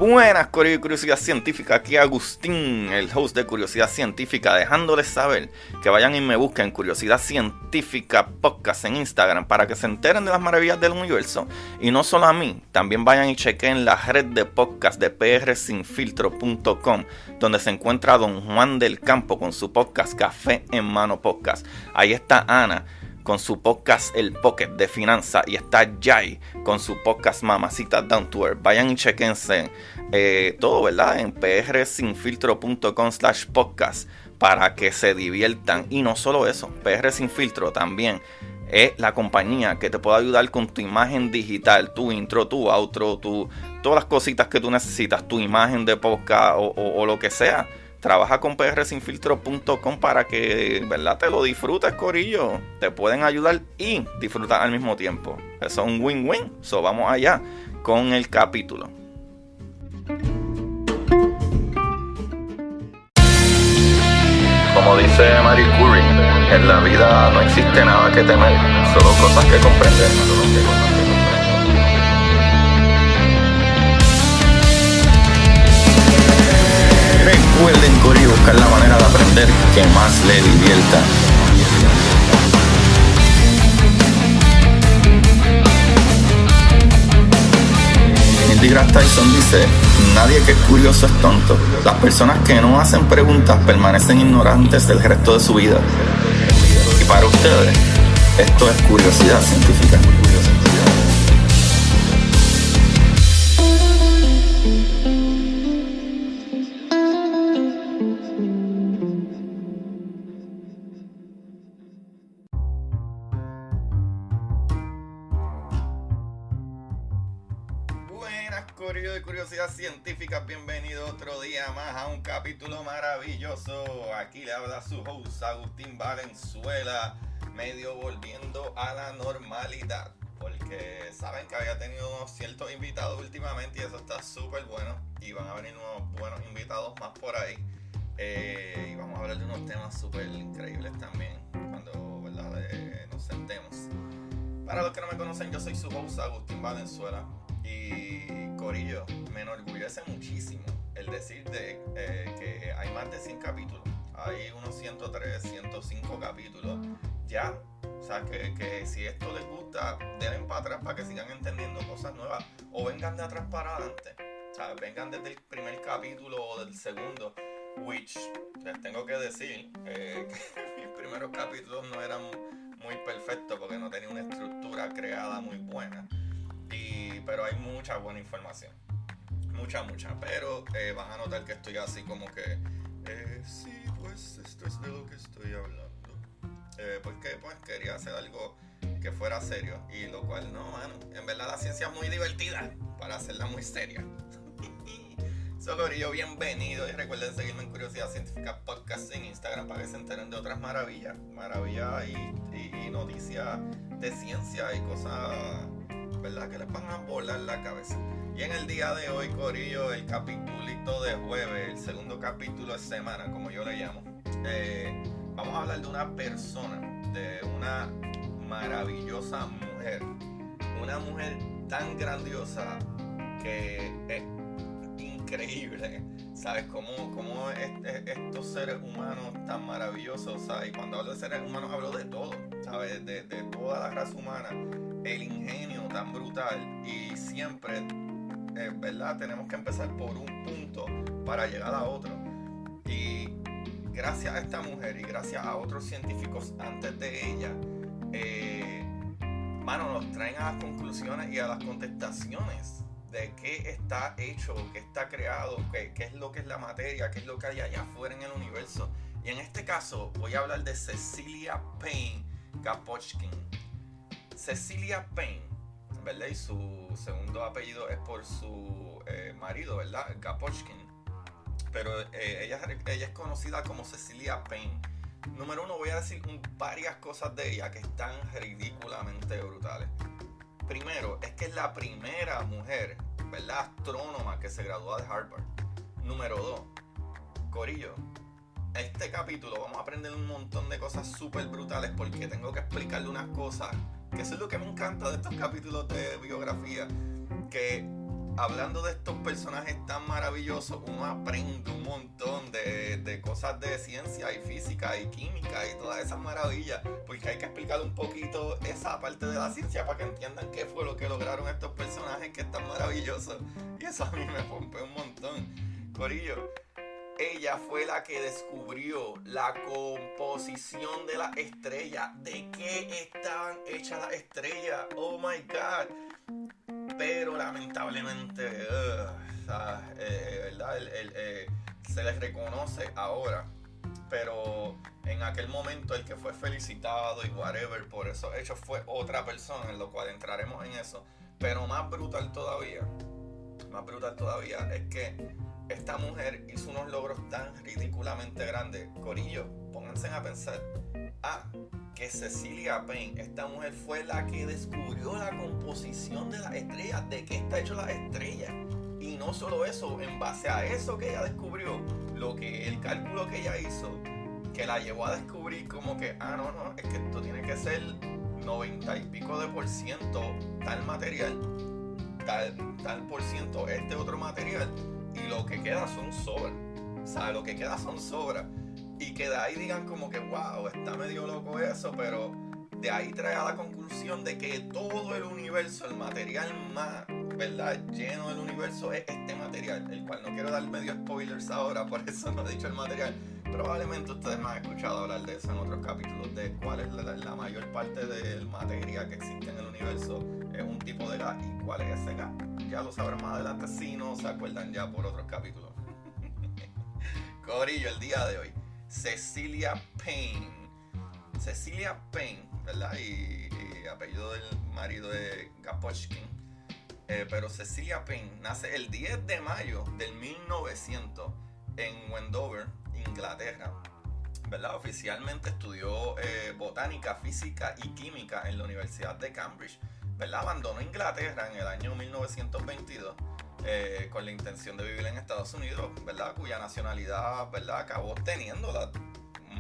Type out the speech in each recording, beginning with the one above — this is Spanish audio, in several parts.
Buenas, Corillo y Curiosidad Científica, aquí Agustín, el host de Curiosidad Científica, dejándoles saber que vayan y me busquen Curiosidad Científica Podcast en Instagram para que se enteren de las maravillas del universo. Y no solo a mí, también vayan y chequen la red de podcast de prsinfiltro.com, donde se encuentra Don Juan del Campo con su podcast Café en Mano Podcast. Ahí está Ana con su podcast El Pocket de finanzas, y está Jai con su podcast Mamacita Down to Earth. Vayan y chequense todo, ¿verdad? En prsinfiltro.com/podcast para que se diviertan. Y no solo eso, PR Sin Filtro también es la compañía que te puede ayudar con tu imagen digital, tu intro, tu outro, todas las cositas que tú necesitas, tu imagen de podcast o lo que sea. Trabaja con prsinfiltro.com para que, ¿verdad?, te lo disfrutes, corillo. Te pueden ayudar y disfrutar al mismo tiempo. Eso es un win-win. So, vamos allá con el capítulo. Como dice Marie Curie, en la vida no existe nada que temer, solo cosas que comprender. Recuerden, corillo, buscar la manera de aprender que más le divierta. Neil deGrasse Tyson dice: nadie que es curioso es tonto. Las personas que no hacen preguntas permanecen ignorantes del resto de su vida. Y para ustedes, esto es curiosidad científica. Corillo de Curiosidad Científica, bienvenido otro día más a un capítulo maravilloso. Aquí le habla su host Agustín Valenzuela, medio volviendo a la normalidad, porque saben que había tenido unos ciertos invitados últimamente y eso está súper bueno, y van a venir unos buenos invitados más por ahí, y vamos a hablar de unos temas súper increíbles también cuando, ¿verdad?, nos sentemos. Para los que no me conocen, yo soy su host Agustín Valenzuela. Y corillo, me enorgullece muchísimo el decir que hay más de 100 capítulos. Hay unos 103, 105 capítulos ya. O sea, que si esto les gusta, denle para atrás para que sigan entendiendo cosas nuevas. O vengan de atrás para adelante. O sea, vengan desde el primer capítulo o del segundo. Which, les tengo que decir que mis primeros capítulos no eran muy perfectos porque no tenía una estructura creada muy buena. Pero hay mucha buena información, mucha, pero van a notar que estoy así como que sí, pues esto es de lo que estoy hablando, porque pues quería hacer algo que fuera serio, y lo cual no, mano, en verdad la ciencia es muy divertida para hacerla muy seria. Corillo, bienvenido, y recuerden seguirme en Curiosidad Científica Podcast en Instagram para que se enteren de otras maravillas y noticias de ciencia y cosas, ¿verdad?, que les van a volar la cabeza. Y en el día de hoy, corillo, el capitulito de jueves, el segundo capítulo de semana, como yo le llamo, vamos a hablar de una persona, de una maravillosa mujer, una mujer tan grandiosa que es increíble, ¿sabes? Cómo estos seres humanos tan maravillosos, ¿sabes? Y cuando hablo de seres humanos hablo de todo, ¿sabes? De toda la raza humana, el ingenio tan brutal, y siempre, ¿verdad?, tenemos que empezar por un punto para llegar a otro. Y gracias a esta mujer y gracias a otros científicos antes de ella, nos traen a las conclusiones y a las contestaciones de qué está hecho, qué está creado, qué es lo que es la materia, qué es lo que hay allá afuera en el universo. Y en este caso voy a hablar de Cecilia Payne-Gaposchkin. Cecilia Payne, ¿verdad? Y su segundo apellido es por su marido, ¿verdad?, Gaposchkin. Pero ella es conocida como Cecilia Payne. Número uno, voy a decir varias cosas de ella que están ridículamente brutales. Primero, es que es la primera mujer, ¿verdad?, astrónoma que se graduó de Harvard. Número 2, corillo, este capítulo vamos a aprender un montón de cosas súper brutales porque tengo que explicarle unas cosas, que eso es lo que me encanta de estos capítulos de biografía, que hablando de estos personajes tan maravillosos, uno aprende un montón de cosas de ciencia y física y química y todas esas maravillas, porque hay que explicar un poquito esa parte de la ciencia para que entiendan qué fue lo que lograron estos personajes que están maravillosos. Y eso a mí me rompe un montón. Corillo, ella fue la que descubrió la composición de las estrellas, de qué estaban hechas las estrellas. Oh my God. Pero lamentablemente, ¿verdad? Se les reconoce ahora, pero en aquel momento el que fue felicitado y whatever por esos hechos fue otra persona, en lo cual entraremos en eso. Pero más brutal todavía es que esta mujer hizo unos logros tan ridículamente grandes. Corillo, pónganse a pensar. Que Cecilia Payne, esta mujer fue la que descubrió la composición de las estrellas, de qué está hecho las estrellas. Y no solo eso, en base a eso que ella descubrió, el cálculo que ella hizo, que la llevó a descubrir como que, no, es que esto tiene que ser 90 y pico de por ciento tal material, tal por ciento este otro material, y lo que queda son sobras. O sea, lo que queda son sobras. Y que de ahí digan como que wow, está medio loco eso, pero de ahí trae a la conclusión de que todo el universo, el material más, ¿verdad?, lleno del universo es este material, el cual no quiero dar medio spoilers ahora, por eso no he dicho el material. Probablemente ustedes me han escuchado hablar de eso en otros capítulos, de cuál es la mayor parte del materia que existe en el universo, es un tipo de gas, y cuál es ese gas. Ya lo sabrán más adelante si no se acuerdan ya por otros capítulos. Corillo, el día de hoy, Cecilia Payne, ¿verdad? Y apellido del marido de Gaposchkin. Pero Cecilia Payne nace el 10 de mayo del 1900 en Wendover, Inglaterra, ¿verdad? Oficialmente estudió botánica, física y química en la Universidad de Cambridge, ¿verdad? Abandonó Inglaterra en el año 1922 con la intención de vivir en Estados Unidos, ¿verdad? Cuya nacionalidad, ¿verdad?, acabó obteniéndola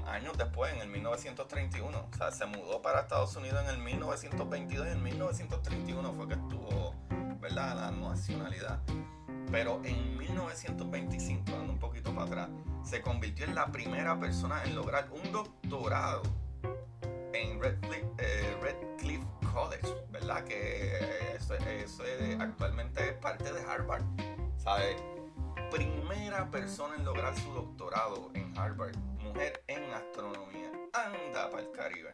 años después, en el 1931. O sea, se mudó para Estados Unidos en el 1922 y en 1931 fue que estuvo, ¿verdad?, la nacionalidad. Pero en 1925, dando un poquito para atrás, se convirtió en la primera persona en lograr un doctorado en Radcliffe College, ¿verdad? Que eso actualmente es parte de Harvard, ¿sabes? Primera persona en lograr su doctorado en Harvard, mujer en astronomía. Anda para el Caribe.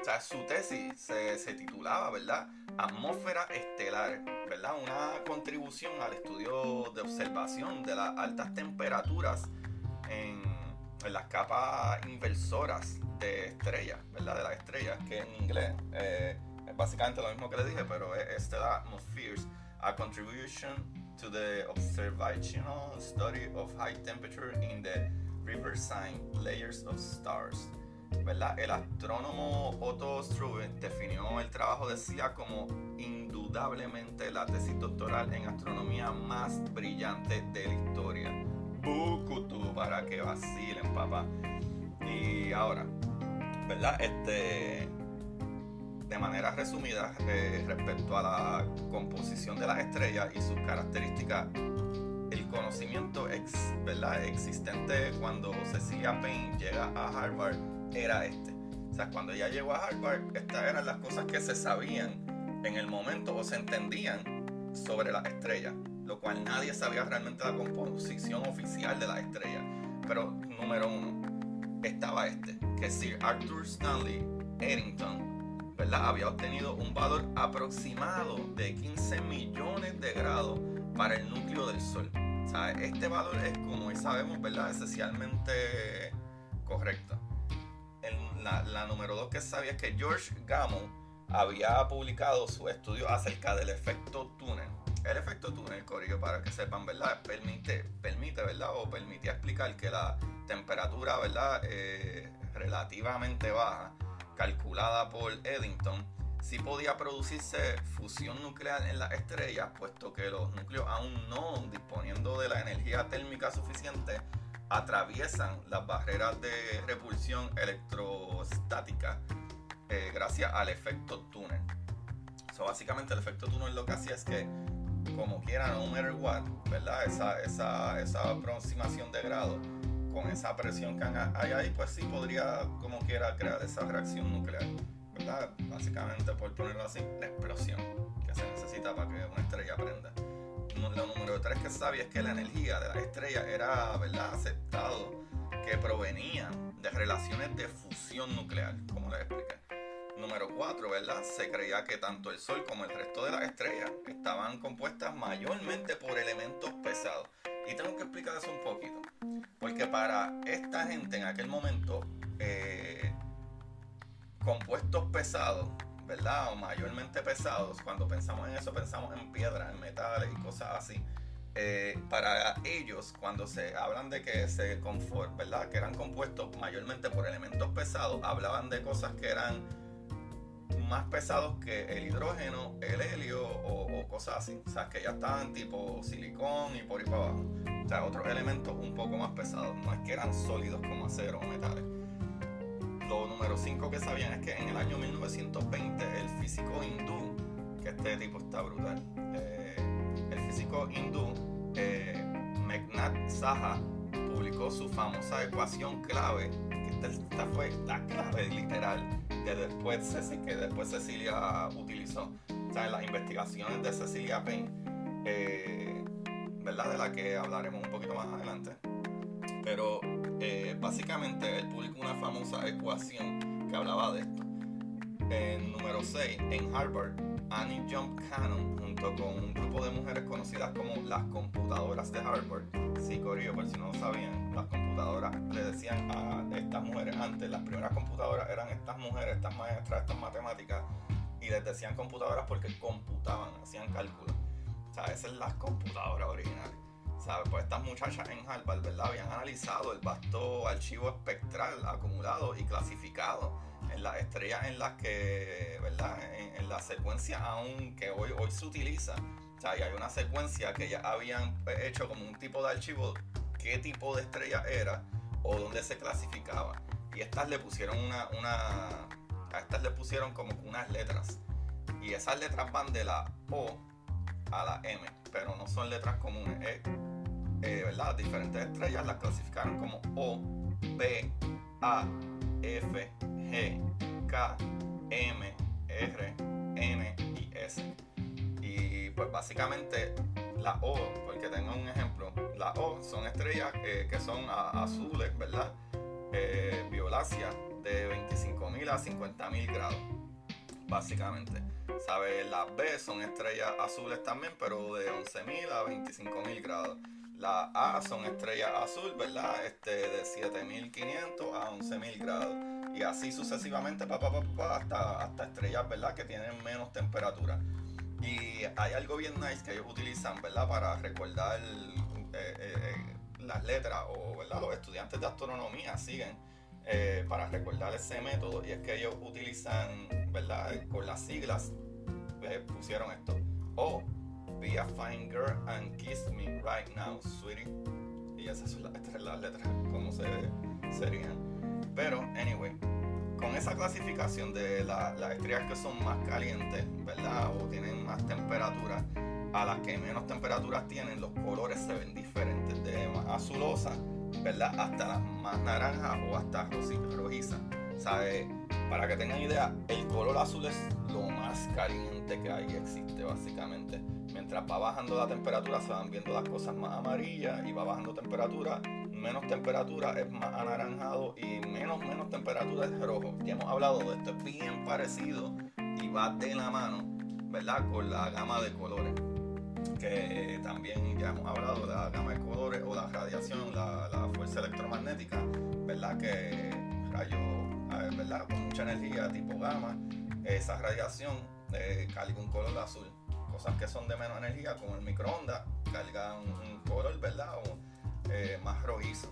O sea, su tesis se titulaba, ¿verdad?, Atmósfera estelar, ¿verdad? Una contribución al estudio de observación de las altas temperaturas en las capas inversoras de estrellas, ¿verdad? De las estrellas, que en inglés es básicamente lo mismo que le dije, pero es Stellar Atmospheres, a contribution to the observational study of high temperature in the riverside layers of stars, ¿verdad? El astrónomo Otto Struve definió el trabajo de Cecilia como indudablemente la tesis doctoral en astronomía más brillante de la historia. Bucutu, para que vacilen, papá. Y ahora, ¿verdad? De manera resumida, respecto a la composición de las estrellas y sus características, el conocimiento ¿verdad?, existente cuando Cecilia Payne llega a Harvard era O sea, cuando ella llegó a Harvard, estas eran las cosas que se sabían en el momento o se entendían sobre las estrellas, lo cual nadie sabía realmente la composición oficial de las estrellas. Pero número uno, estaba que Sir Arthur Stanley Eddington, ¿verdad?, había obtenido un valor aproximado de 15 millones de grados para el núcleo del Sol. O sea, este valor es, como sabemos, ¿verdad?, esencialmente correcto. La número 2 que sabía es que George Gamow había publicado su estudio acerca del efecto túnel. El efecto túnel, corillo, para que sepan, ¿verdad?, permite, ¿verdad?, o permitía explicar que la temperatura, ¿verdad?, relativamente baja, calculada por Eddington, sí podía producirse fusión nuclear en las estrellas, puesto que los núcleos, aún no disponiendo de la energía térmica suficiente, atraviesan las barreras de repulsión electrostática gracias al efecto túnel. Básicamente el efecto túnel lo que hacía es que como quiera, no matter what, ¿verdad? Esa aproximación de grado con esa presión que hay ahí, pues sí podría como quiera crear esa reacción nuclear, ¿verdad? Básicamente, por ponerlo así, la explosión que se necesita para que una estrella prenda. Lo número 3 que sabía es que la energía de la estrella era, ¿verdad?, aceptado que provenía de relaciones de fusión nuclear, como les expliqué. Número 4, ¿verdad? Se creía que tanto el Sol como el resto de las estrellas estaban compuestas mayormente por elementos pesados. Y tengo que explicar eso un poquito. Porque para esta gente en aquel momento, compuestos pesados, ¿verdad? O mayormente pesados, cuando pensamos en eso, pensamos en piedras, en metales y cosas así. Para ellos, cuando se hablan de que ¿verdad?, que eran compuestos mayormente por elementos pesados, hablaban de cosas que eran más pesados que el hidrógeno, el helio o cosas así. O sea, que ya estaban tipo silicón y por ahí para abajo. O sea, otros elementos un poco más pesados. No es que eran sólidos como acero o metales. Lo número 5 que sabían es que en el año 1920 el físico hindú, que este tipo está brutal, el físico hindú Meghnad Saha publicó su famosa ecuación clave, que esta fue la clave literal que después Cecilia utilizó. O sea, en las investigaciones de Cecilia Payne, ¿verdad?, de la que hablaremos un poquito más adelante. Pero básicamente él publicó una famosa ecuación que hablaba de esto. En número 6, en Harvard, Annie Jump Cannon, junto con un grupo de mujeres conocidas como las computadoras de Harvard. Sí, corillo, por si no lo sabían, las computadoras le decían a estas mujeres antes, las primeras computadoras eran estas mujeres, estas maestras, estas matemáticas, y les decían computadoras porque computaban, hacían cálculos. O sea, esas son las computadoras originales. ¿Sabes? Pues estas muchachas en Harvard, ¿verdad?, habían analizado el vasto archivo espectral acumulado y clasificado en las estrellas en las que, ¿verdad?, en la secuencia aún que hoy se utiliza. O sea, y hay una secuencia que ya habían hecho como un tipo de archivo, qué tipo de estrella era o dónde se clasificaba. Y estas le pusieron a estas le pusieron como unas letras. Y esas letras van de la O a la M, pero no son letras comunes. ¿Verdad? Diferentes estrellas las clasificaron como O, B, A, F, G, K, M, R, N y S. Y pues básicamente la O, porque tengo un ejemplo, la O son estrellas que son azules, ¿verdad? Violáceas de 25.000 a 50.000 grados, básicamente. ¿Sabes? Las B son estrellas azules también, pero de 11.000 a 25.000 grados. Las A son estrellas azul, ¿verdad? De 7.500 a 11.000 grados. Y así sucesivamente, hasta estrellas, ¿verdad?, que tienen menos temperatura. Y hay algo bien nice que ellos utilizan, ¿verdad?, para recordar las letras, o, ¿verdad?, los estudiantes de astronomía siguen para recordar ese método. Y es que ellos utilizan, ¿verdad?, con las siglas, pusieron esto: O, be a fine girl and kiss me right now, sweetie. Y esas son las letras como serían. Pero, anyway, con esa clasificación de las estrellas que son más calientes, ¿verdad?, o tienen más temperatura, a las que menos temperaturas tienen, los colores se ven diferentes, de más azulosa, ¿verdad?, hasta las más naranjas o hasta rojizas. ¿Sabes? Para que tengan idea, el color azul es lo más caliente que hay, existe básicamente. Mientras va bajando la temperatura se van viendo las cosas más amarillas, y va bajando temperatura, menos temperatura es más anaranjado, y menos temperatura es rojo. Ya hemos hablado de esto, es bien parecido y va de la mano, ¿verdad?, con la gama de colores, que también ya hemos hablado de la gama de colores o la radiación, la fuerza electromagnética, ¿verdad?, que rayos, ¿verdad?, con mucha energía tipo gamma, esa radiación carga un color azul. Cosas que son de menos energía, como el microondas, cargan un color, ¿verdad?, más rojizo.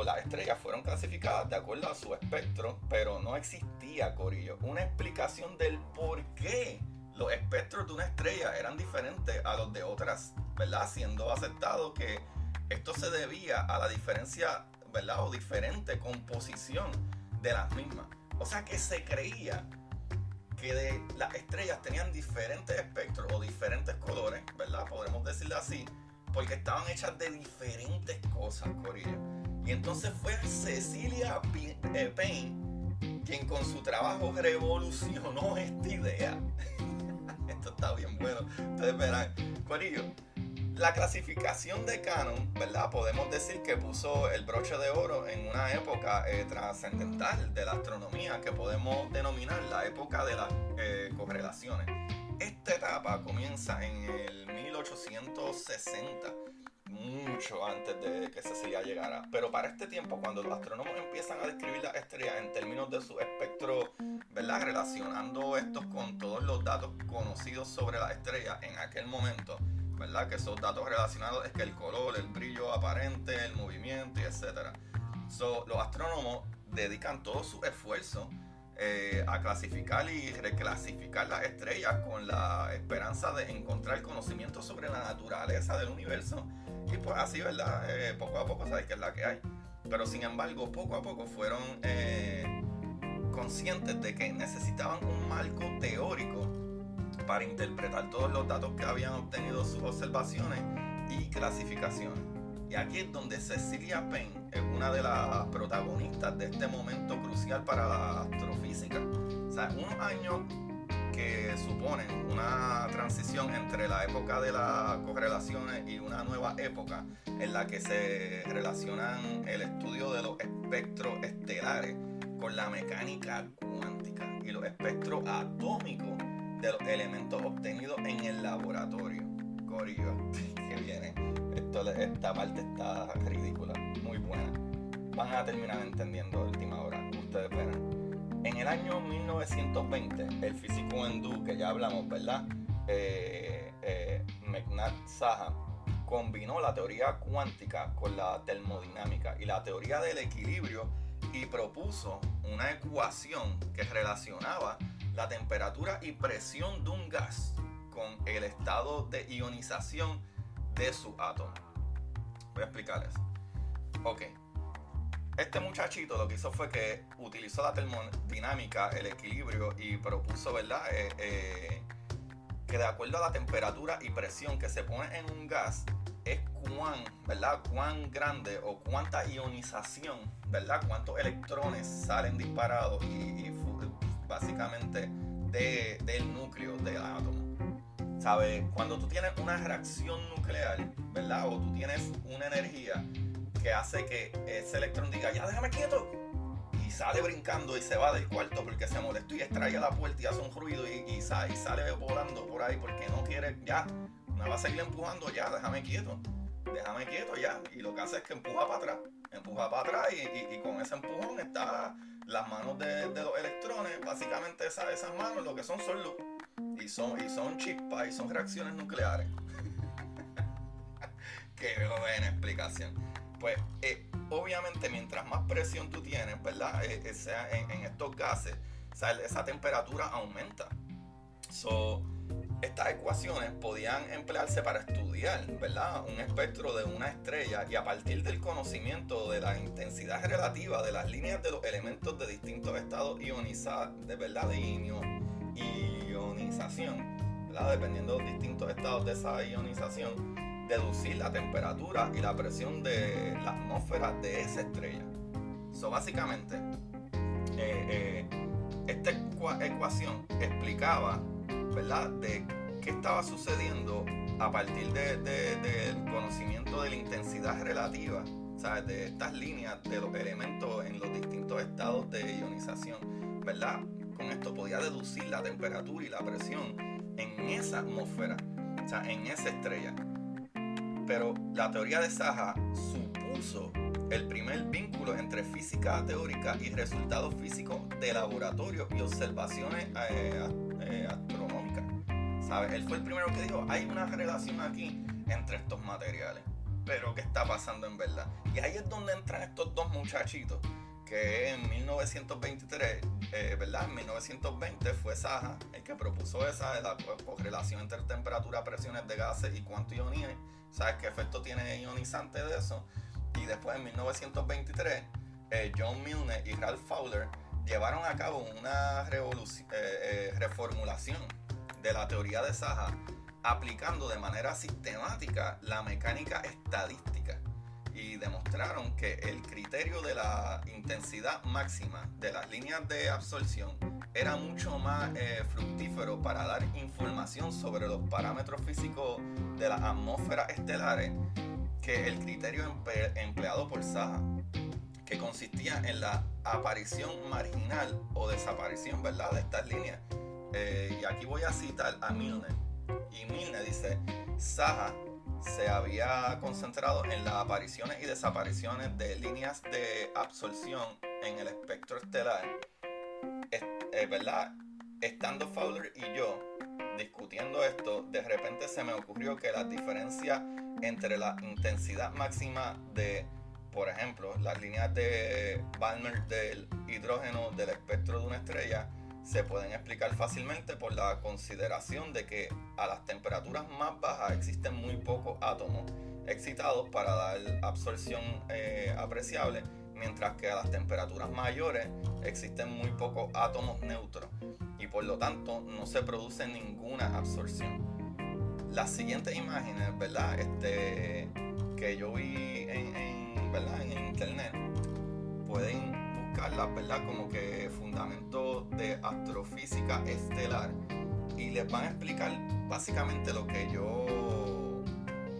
Las estrellas fueron clasificadas de acuerdo a su espectro, pero no existía, corillo, una explicación del por qué los espectros de una estrella eran diferentes a los de otras, ¿verdad?, siendo aceptado que esto se debía a la diferencia, ¿verdad?, o diferente composición de las mismas. O sea, que se creía que las estrellas tenían diferentes espectros o diferentes colores, ¿verdad? Podremos decirlo así, porque estaban hechas de diferentes cosas, corillo. Y entonces fue Cecilia Payne quien con su trabajo revolucionó esta idea. Esto está bien bueno. Ustedes verán, corillo, la clasificación de Cannon, ¿verdad? Podemos decir que puso el broche de oro en una época trascendental de la astronomía que podemos denominar la época de las correlaciones. Esta etapa comienza en el 1860, mucho antes de que Cecilia llegara. Pero para este tiempo, cuando los astrónomos empiezan a describir las estrellas en términos de su espectro, ¿verdad? Relacionando estos con todos los datos conocidos sobre las estrellas en aquel momento, ¿verdad? Que esos datos relacionados es que el color, el brillo aparente, el movimiento y etc. Los astrónomos dedican todo su esfuerzo a clasificar y reclasificar las estrellas con la esperanza de encontrar conocimiento sobre la naturaleza del universo. Y pues así, ¿verdad? Poco a poco sabes que es la que hay. Pero sin embargo, poco a poco fueron conscientes de que necesitaban un marco teórico para interpretar todos los datos que habían obtenido sus observaciones y clasificaciones. Y aquí es donde Cecilia Payne es una de las protagonistas de este momento crucial para la astrofísica. O sea, unos años que suponen una transición entre la época de las correlaciones y una nueva época en la que se relacionan el estudio de los espectros estelares con la mecánica cuántica y los espectros atómicos de los elementos obtenidos en el laboratorio. Corillo, que viene. Esta parte está ridícula, muy buena. Van a terminar entendiendo a última hora, ustedes verán. En el año 1920, el físico hindú, que ya hablamos, ¿verdad? Meghnad Saha, combinó la teoría cuántica con la termodinámica y la teoría del equilibrio y propuso una ecuación que relacionaba la temperatura y presión de un gas con el estado de ionización de su átomo. Voy a explicarles. Ok. Este muchachito lo que hizo fue que utilizó la termodinámica, el equilibrio y propuso, ¿verdad? Que de acuerdo a la temperatura y presión que se pone en un gas es cuán grande o cuánta ionización, ¿verdad? Cuántos electrones salen disparados y básicamente del núcleo del átomo. ¿Sabes? Cuando tú tienes una reacción nuclear, ¿verdad? O tú tienes una energía que hace que ese electrón diga, ya déjame quieto, y sale brincando y se va del cuarto porque se molestó y extrae la puerta y hace un ruido y sale volando por ahí porque no quiere, ya, me va a seguir empujando, ya, déjame quieto ya, y lo que hace es que empuja para atrás y con ese empujón está las manos de los electrones, básicamente esas manos lo que son luz y son chispas y son reacciones nucleares. Qué buena explicación. Pues obviamente mientras más presión tú tienes, ¿verdad? En estos gases, o sea, esa temperatura aumenta. Estas ecuaciones podían emplearse para estudiar, ¿verdad? Un espectro de una estrella y a partir del conocimiento de la intensidad relativa de las líneas de los elementos de distintos estados ionizados, de verdad, de ionización, ¿verdad? Dependiendo de los distintos estados de esa ionización, deducir la temperatura y la presión de la atmósfera de esa estrella. Básicamente, esta ecuación explicaba, ¿verdad?, de qué estaba sucediendo a partir del conocimiento de la intensidad relativa, ¿sabes?, de estas líneas de los elementos en los distintos estados de ionización, ¿verdad? Con esto podía deducir la temperatura y la presión en esa atmósfera, o sea, en esa estrella. Pero la teoría de Saha supuso el primer vínculo entre física teórica y resultados físicos de laboratorio y observaciones astronómicas. ¿Sabes? Él fue el primero que dijo, hay una relación aquí entre estos materiales. Pero ¿qué está pasando en verdad? Y ahí es donde entran estos dos muchachitos, que en 1923, ¿verdad? En 1920 fue Saha el que propuso esa de la correlación entre temperatura, presiones de gases y cuánto ionizan. ¿Sabes qué efecto tiene ionizante de eso? Y después en 1923, John Milne y Ralph Fowler llevaron a cabo una reformulación de la teoría de Saha, aplicando de manera sistemática la mecánica estadística, y demostraron que el criterio de la intensidad máxima de las líneas de absorción era mucho más fructífero para dar información sobre los parámetros físicos de las atmósferas estelares que el criterio empleado por Saha, que consistía en la aparición marginal o desaparición, ¿verdad?, de estas líneas. Y aquí voy a citar a Milne. Y Milne dice: Saha se había concentrado en las apariciones y desapariciones de líneas de absorción en el espectro estelar, ¿verdad? Estando Fowler y yo discutiendo esto, de repente se me ocurrió que las diferencias entre la intensidad máxima de, por ejemplo, las líneas de Balmer del hidrógeno del espectro de una estrella se pueden explicar fácilmente por la consideración de que a las temperaturas más bajas existen muy pocos átomos excitados para dar absorción apreciable, mientras que a las temperaturas mayores existen muy pocos átomos neutros y por lo tanto no se produce ninguna absorción. Las siguientes imágenes, ¿verdad?, que yo vi ¿verdad?, en internet, pueden buscarlas, ¿verdad?, como que fundamentos de astrofísica estelar, y les van a explicar básicamente lo que yo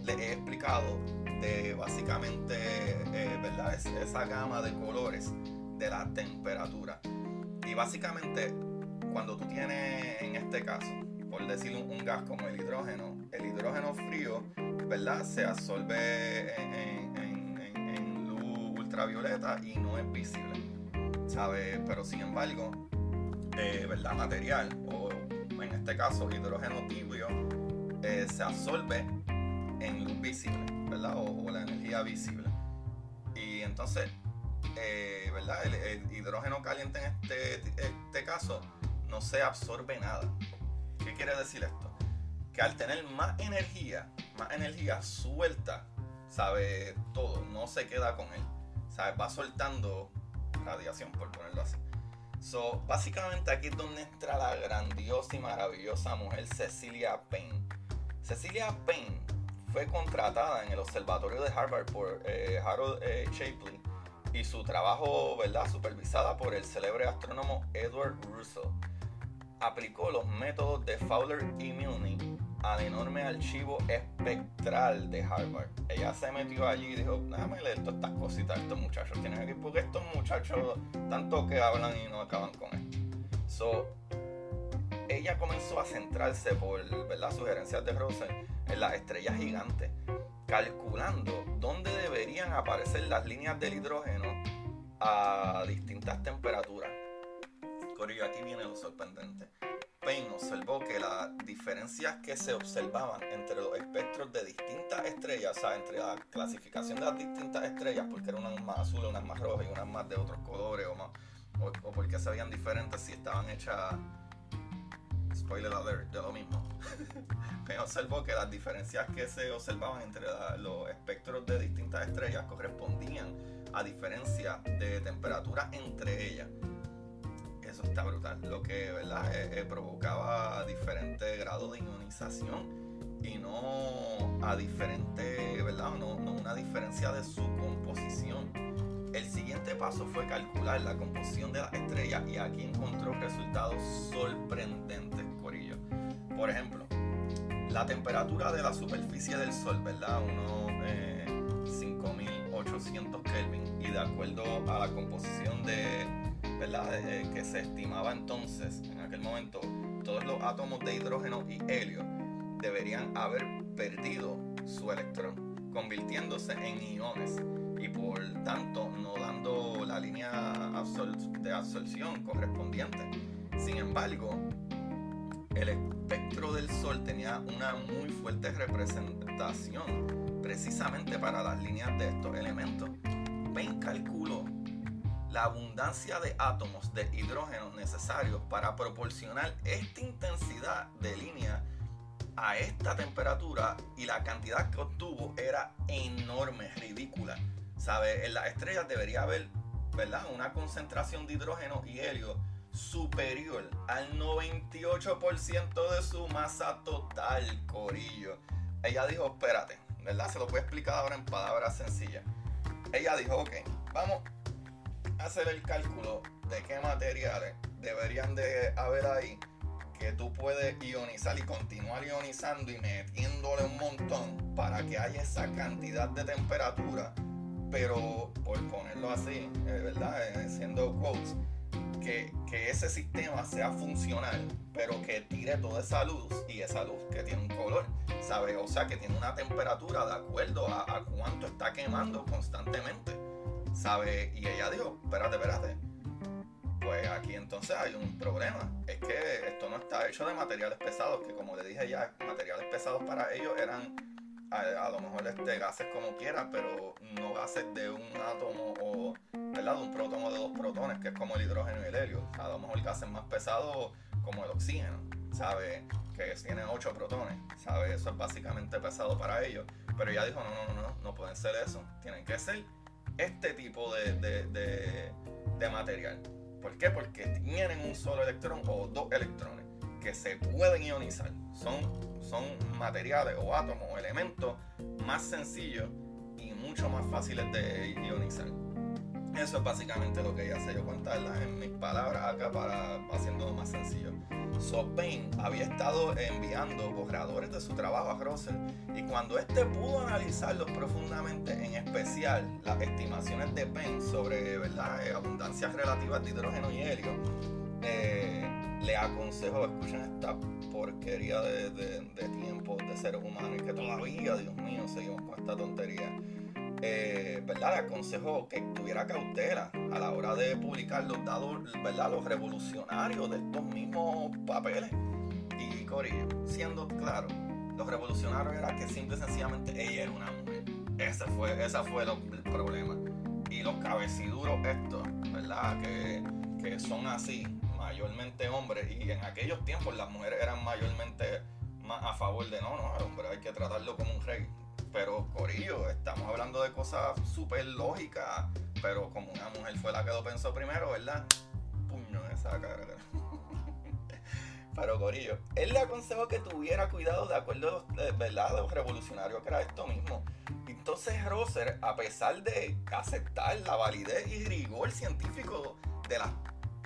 les he explicado de básicamente ¿verdad?, esa gama de colores de la temperatura. Y básicamente cuando tú tienes, en este caso, por decir un gas como el hidrógeno frío, ¿verdad?, se absorbe en luz ultravioleta y no es visible, ¿sabes? Pero sin embargo, ¿verdad?, material, o en este caso hidrógeno tibio, se absorbe en luz visible, ¿verdad?, o la energía visible. Y entonces, ¿verdad?, el hidrógeno caliente en este caso no se absorbe nada. ¿Qué quiere decir esto? Que al tener más energía suelta, ¿sabe?, todo, no se queda con él, ¿sabe?, va soltando radiación, por ponerlo así. So, básicamente aquí es donde entra la grandiosa y maravillosa mujer Cecilia Payne. Cecilia Payne fue contratada en el observatorio de Harvard por Harold Shapley, y su trabajo, ¿verdad?, supervisada por el célebre astrónomo Edward Russell. Aplicó los métodos de Fowler y Milne al enorme archivo espectral de Harvard. Ella se metió allí y dijo: déjame leer todas estas cositas estos muchachos tienen aquí, porque estos muchachos tanto que hablan y no acaban con esto. So, ella comenzó a centrarse, por, ¿verdad?, sugerencias de Russell, en las estrellas gigantes, calculando dónde deberían aparecer las líneas del hidrógeno a distintas temperaturas. Corillo, aquí viene lo sorprendente. Payne observó que las diferencias que se observaban entre los espectros de distintas estrellas, o sea, entre la clasificación de las distintas estrellas, porque eran unas más azules, unas más rojas y unas más de otros colores, o porque se veían diferentes si estaban hechas, spoiler alert, de lo mismo. Payne observó que las diferencias que se observaban entre los espectros de distintas estrellas correspondían a diferencias de temperatura entre ellas. Eso está brutal, lo que, ¿verdad?, provocaba diferentes grados de ionización y no a diferente, ¿verdad?, no una diferencia de su composición. El siguiente paso fue calcular la composición de las estrellas, y aquí encontró resultados sorprendentes, corillo. Por ejemplo, la temperatura de la superficie del Sol, ¿verdad?, unos 5800 Kelvin, y de acuerdo a la composición ¿verdad?, que se estimaba entonces, en aquel momento, todos los átomos de hidrógeno y helio deberían haber perdido su electrón, convirtiéndose en iones, y por tanto no dando la línea de absorción correspondiente. Sin embargo, el espectro del Sol tenía una muy fuerte representación precisamente para las líneas de estos elementos. Payne calculó la abundancia de átomos de hidrógeno necesarios para proporcionar esta intensidad de línea a esta temperatura, y la cantidad que obtuvo era enorme, ridícula. ¿Sabe? En las estrellas debería haber ¿verdad? Una concentración de hidrógeno y helio superior al 98% de su masa total, corillo. Ella dijo, espérate, ¿verdad? Se lo voy a explicar ahora en palabras sencillas. Ella dijo, ok, vamos a hacer el cálculo de qué materiales deberían de haber ahí que tú puedes ionizar y continuar ionizando y metiéndole un montón para que haya esa cantidad de temperatura, pero por ponerlo así, ¿verdad? Siendo quotes, que ese sistema sea funcional, pero que tire toda esa luz, y esa luz que tiene un color, ¿sabes? O sea, que tiene una temperatura de acuerdo a cuánto está quemando constantemente, ¿sabes? Y ella dijo, espérate. Pues aquí entonces hay un problema. Es que esto no está hecho de materiales pesados, que como le dije ya, materiales pesados para ellos eran a lo mejor gases como quiera, pero no gases de un átomo o, ¿verdad?, de un protón o de dos protones, que es como el hidrógeno y el helio. A lo mejor gases más pesados como el oxígeno, ¿sabes? Que tiene 8 protones, ¿sabes? Eso es básicamente pesado para ellos. Pero ella dijo, no pueden ser eso. Tienen que ser este tipo de material. ¿Por qué? Porque tienen un solo electrón o 2 electrones que se pueden ionizar. Son materiales o átomos o elementos más sencillos y mucho más fáciles de ionizar. Eso es básicamente lo que ella se dio cuenta, ¿verdad? En mis palabras acá, para haciéndolo más sencillo. Payne había estado enviando borradores de su trabajo a Russell, y cuando este pudo analizarlos profundamente, en especial las estimaciones de Payne sobre, ¿verdad?, abundancias relativas de hidrógeno y helio, le aconsejó, escuchen esta porquería de tiempos de seres humanos, y que todavía, Dios mío, seguimos con esta tontería. ¿Verdad? Le aconsejó que tuviera cautela a la hora de publicar los datos, ¿verdad?, los revolucionarios de estos mismos papeles. Y corillo, siendo claro, los revolucionarios era que simple y sencillamente ella era una mujer. Ese fue el problema. Y los cabeciduros estos, ¿verdad?, que son así, mayormente hombres, y en aquellos tiempos las mujeres eran mayormente más a favor de no, al hombre hay que tratarlo como un rey. Pero corillo, estamos hablando de cosas súper lógicas, pero como una mujer fue la que lo pensó primero, ¿verdad? Puño en esa cara. Pero corillo, él le aconsejó que tuviera cuidado de acuerdo a los revolucionarios, que era esto mismo. Entonces Russell, a pesar de aceptar la validez y rigor científico de las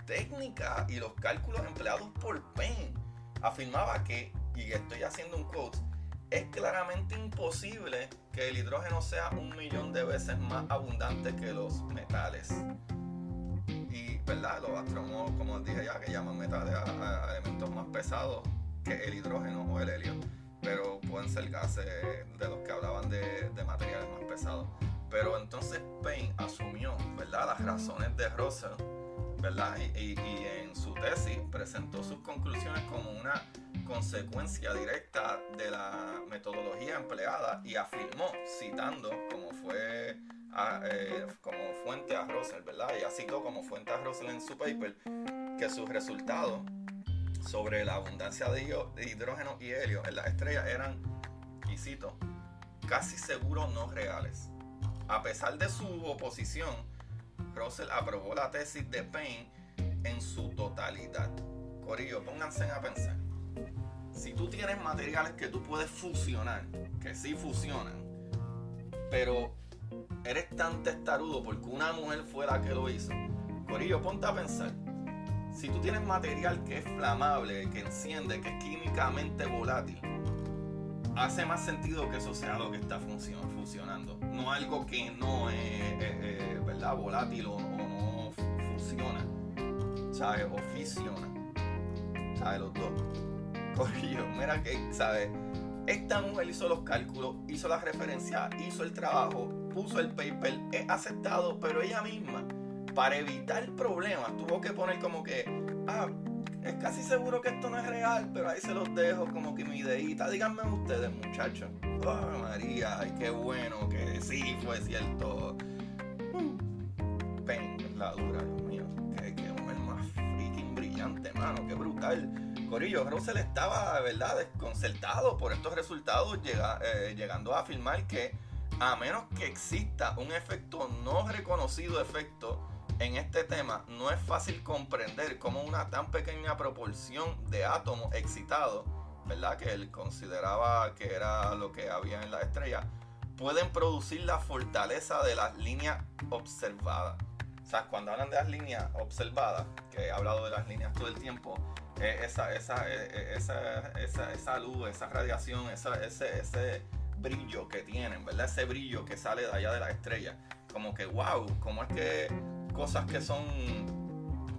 técnicas y los cálculos empleados por Payne, afirmaba que, y estoy haciendo un quote, es claramente imposible que el hidrógeno sea 1.000.000 de veces más abundante que los metales. Y, ¿verdad?, los astrónomos, como dije ya, que llaman metales a elementos más pesados que el hidrógeno o el helio, pero pueden ser gases de los que hablaban de materiales más pesados. Pero entonces Payne asumió, ¿verdad?, las razones de Russell, ¿verdad? Y en su tesis presentó sus conclusiones como una consecuencia directa de la metodología empleada, y afirmó, citando como fuente a Russell, ¿verdad? Ella citó como fuente a Russell en su paper que sus resultados sobre la abundancia de hidrógeno y helio en las estrellas eran, y cito, casi seguro no reales. A pesar de su oposición, Russell aprobó la tesis de Payne en su totalidad. Corillo, pónganse a pensar. Si tú tienes materiales que tú puedes fusionar, que sí fusionan, pero eres tan testarudo porque una mujer fue la que lo hizo, corillo, ponte a pensar. Si tú tienes material que es flamable, que enciende, que es químicamente volátil, hace más sentido que eso sea lo que está funcionando, no algo que no es ¿verdad?, volátil o no funciona, ¿sabes? O fisiona, ¿sabes? Los dos. Corillo, mira que, ¿sabes? Esta mujer hizo los cálculos, hizo la referencia, hizo el trabajo, puso el paper, es aceptado, pero ella misma, para evitar problemas, tuvo que poner como que, es casi seguro que esto no es real, pero ahí se los dejo como que mi ideita. Díganme ustedes, muchachos. Oh, María, ay, qué bueno que sí fue cierto. Payne, la dura, Dios mío. Qué mujer más freaking brillante, mano, qué brutal. Corillo, Russell estaba, ¿verdad?, desconcertado por estos resultados, llegando a afirmar que a menos que exista un efecto no reconocido, efecto en este tema no es fácil comprender cómo una tan pequeña proporción de átomos excitados, ¿verdad?, que él consideraba que era lo que había en la estrella, pueden producir la fortaleza de las líneas observadas. O sea, cuando hablan de las líneas observadas, que he hablado de las líneas todo el tiempo, esa luz, esa radiación, ese brillo que tienen, ¿verdad? Ese brillo que sale de allá de la estrella. Como que, wow, cómo es que cosas que son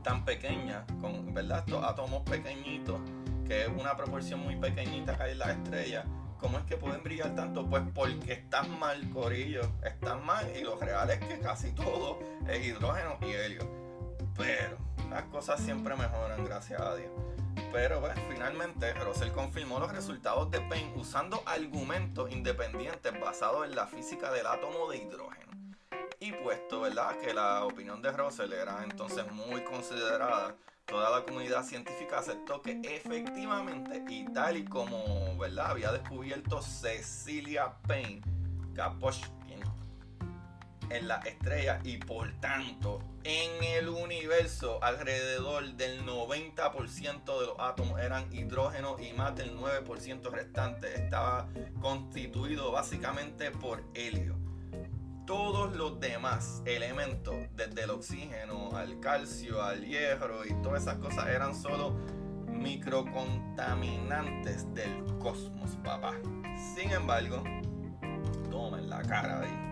tan pequeñas, ¿verdad? Estos átomos pequeñitos, que es una proporción muy pequeñita que hay en la estrella, ¿cómo es que pueden brillar tanto? Pues porque están mal, corillo, están mal, y lo real es que casi todo es hidrógeno y helio. Pero las cosas siempre mejoran, gracias a Dios. Pero pues, finalmente Russell confirmó los resultados de Payne usando argumentos independientes basados en la física del átomo de hidrógeno. Y puesto, ¿verdad?, que la opinión de Russell era entonces muy considerada, toda la comunidad científica aceptó que efectivamente, y tal y como, ¿verdad?, había descubierto Cecilia Payne-Gaposchkin en la estrella, y por tanto en el universo alrededor del 90% de los átomos eran hidrógeno y más del 9% restante estaba constituido básicamente por helio. Todos los demás elementos, desde el oxígeno al calcio, al hierro y todas esas cosas, eran solo microcontaminantes del cosmos, papá. Sin embargo, toma en la cara ahí.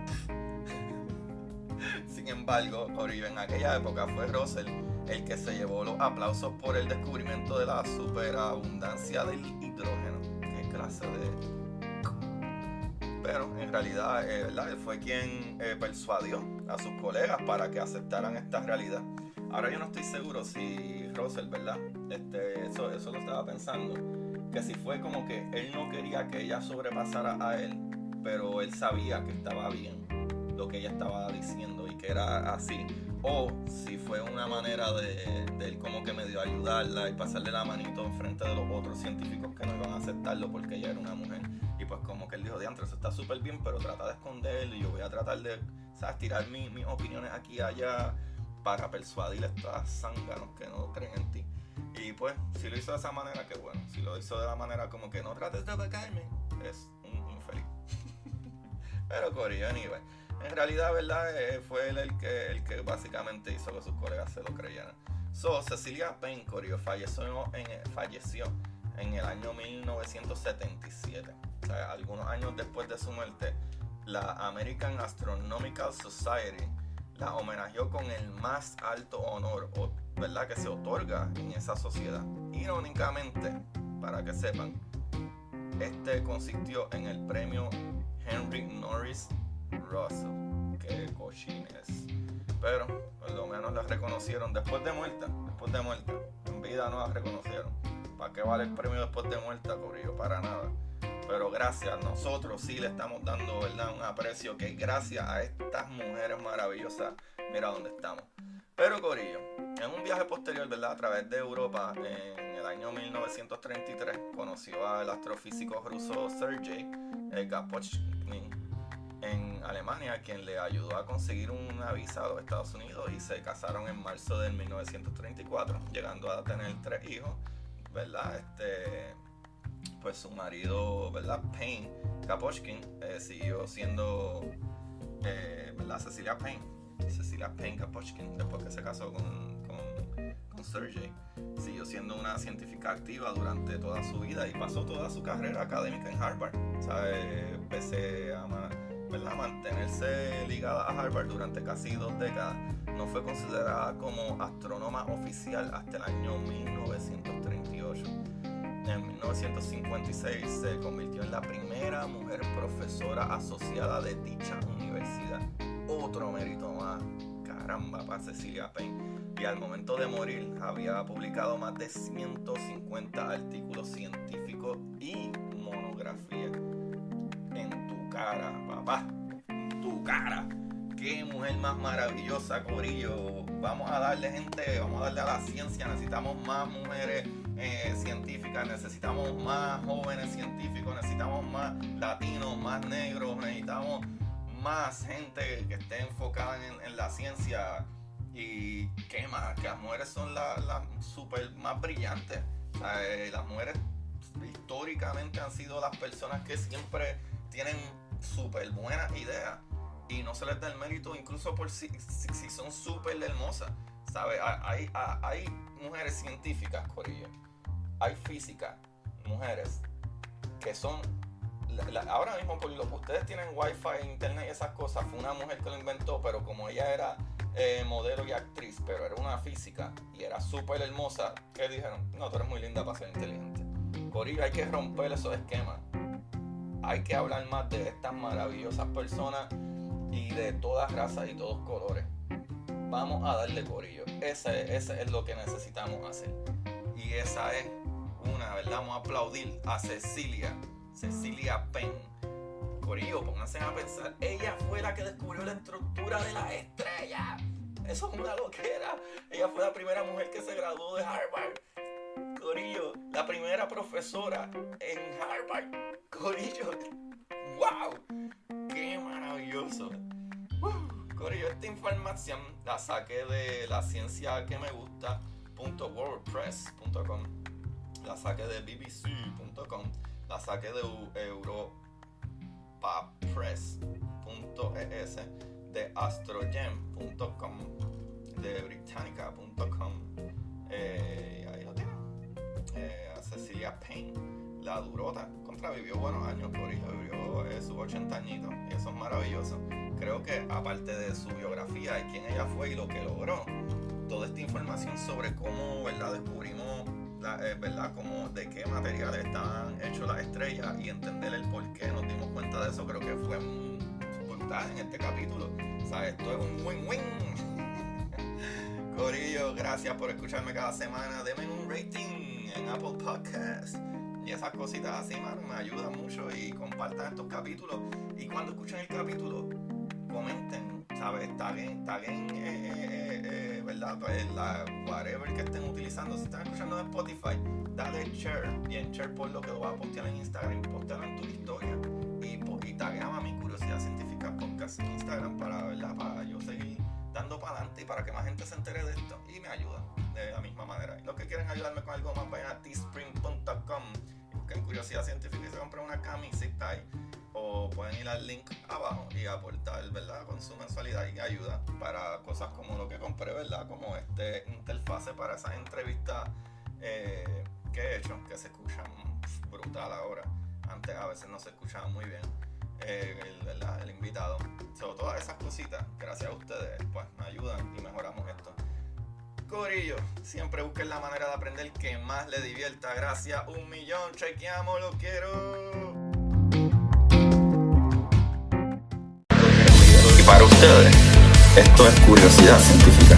Sin embargo, en aquella época fue Russell el que se llevó los aplausos por el descubrimiento de la superabundancia del hidrógeno. ¿Qué clase de...? Pero en realidad, ¿verdad?, él fue quien persuadió a sus colegas para que aceptaran esta realidad. Ahora yo no estoy seguro si Russell, ¿verdad?, eso lo estaba pensando, que si fue como que él no quería que ella sobrepasara a él, pero él sabía que estaba bien lo que ella estaba diciendo y que era así, o si fue una manera de él como que medio ayudarla y pasarle la manito enfrente de los otros científicos que no iban a aceptarlo porque ella era una mujer. Y pues como que él dijo, diantre, eso está súper bien, pero trata de esconderlo, y yo voy a tratar de, ¿sabes?, tirar mis opiniones aquí y allá para persuadir a estos zánganos que no creen en ti. Y pues, si lo hizo de esa manera, qué bueno. Si lo hizo de la manera como que no trates de pecarme, es un infeliz. Pero corillo, anyway, en realidad, ¿verdad?, fue él el que básicamente hizo que sus colegas se lo creyeran. Cecilia Payne, corillo, falleció en el año 1977. O sea, algunos años después de su muerte, la American Astronomical Society la homenajeó con el más alto honor, ¿verdad?, que se otorga en esa sociedad. Irónicamente, para que sepan, consistió en el premio Henry Norris Russell, que cochines. Pero por lo menos la reconocieron después de muerta. En vida no la reconocieron. ¿Para qué vale el premio después de muerta, corillo? Para nada. Pero gracias, nosotros sí le estamos dando, ¿verdad?, un aprecio, que gracias a estas mujeres maravillosas, mira dónde estamos. Pero corillo, en un viaje posterior, ¿verdad?, a través de Europa, en el año 1933, conoció al astrofísico ruso Sergei Gaposchkin en Alemania, quien le ayudó a conseguir una visa a los Estados Unidos, y se casaron en marzo de 1934, llegando a tener 3 hijos, ¿verdad? Pues su marido, ¿verdad?, Payne Gaposchkin, siguió siendo, ¿verdad?, Cecilia Payne Gaposchkin, después que se casó con Sergei. Siguió siendo una científica activa durante toda su vida y pasó toda su carrera académica en Harvard, ¿sabes? Pese a mantenerse ligada a Harvard durante casi 2 décadas, no fue considerada como astrónoma oficial hasta el año 1938. En 1956 se convirtió en la primera mujer profesora asociada de dicha universidad. Otro mérito más, caramba, para Cecilia Payne. Y al momento de morir había publicado más de 150 artículos científicos y monografías. En tu cara, papá, en tu cara. Qué mujer más maravillosa, corillo. Vamos a darle, gente, vamos a darle a la ciencia. Necesitamos más mujeres científicas, necesitamos más jóvenes científicos, necesitamos más latinos, más negros, necesitamos más gente que esté enfocada en la ciencia. Y qué más, que las mujeres son las super más brillantes. O sea, las mujeres históricamente han sido las personas que siempre tienen súper buenas ideas y no se les da el mérito incluso por si son súper hermosas, ¿sabes? Hay mujeres científicas, corillo, hay físicas, mujeres que son ahora mismo, por lo que ustedes tienen wifi, internet y esas cosas, fue una mujer que lo inventó, pero como ella era modelo y actriz, pero era una física y era súper hermosa, que dijeron, no, tú eres muy linda para ser inteligente. Corillo, hay que romper esos esquemas. Hay que hablar más de estas maravillosas personas y de todas razas y todos colores. Vamos a darle, corillo. Ese es lo que necesitamos hacer. Y esa es una, ¿verdad? Vamos a aplaudir a Cecilia Penn. Corillo, pónganse a pensar. Ella fue la que descubrió la estructura de las estrellas. Eso es una loquera. Ella fue la primera mujer que se graduó de Harvard. Corillo, la primera profesora en Harvard. Corillo, wow, qué maravilloso. Corillo, esta información la saqué de la ciencia que me gusta.wordpress.com, la saqué de bbc.com, la saqué de europapress.es, de astrogem.com, de britannica.com. Ahí lo tengo. A Cecilia Penn, la durota, vivió buenos años, corillo, vivió sus 80 añitos, y eso es maravilloso. Creo que aparte de su biografía, de quién ella fue y lo que logró, toda esta información sobre cómo, ¿verdad?, descubrimos, ¿verdad?, cómo, de qué materiales estaban hechos las estrellas y entender el por qué nos dimos cuenta de eso, creo que fue brutal en este capítulo. O sea, esto es un win-win. Corillo, gracias por escucharme cada semana. Denme un rating en Apple Podcasts y esas cositas así, mano, me ayudan mucho, y compartan estos capítulos. Y cuando escuchen el capítulo, comenten, ¿sabes? Taguen, ¿verdad? Pues whatever que estén utilizando. Si están escuchando en Spotify, dale share, bien share por lo que lo vas a postear en Instagram, postearlo en tu historia, y tagueame a mi Curiosidad Científica Podcast en Instagram para yo seguir dando para adelante y para que más gente se entere de esto, y me ayudan de la misma manera. Y los que quieren ayudarme con algo más, vayan a teespring.com y busquen Curiosidad Científica y se compren una camiseta ahí, o pueden ir al link abajo y aportar, ¿verdad?, con su mensualidad y ayuda para cosas como lo que compré, ¿verdad?, como interfase para esas entrevistas que he hecho, que se escuchan brutal ahora. Antes a veces no se escuchaba muy bien el invitado. Sobre todas esas cositas, gracias a ustedes, pues me ayudan y mejoramos esto. Corillo, siempre busquen la manera de aprender que más les divierta. Gracias, 1,000,000, chequeamos, lo quiero. Y para ustedes, esto es Curiosidad Científica.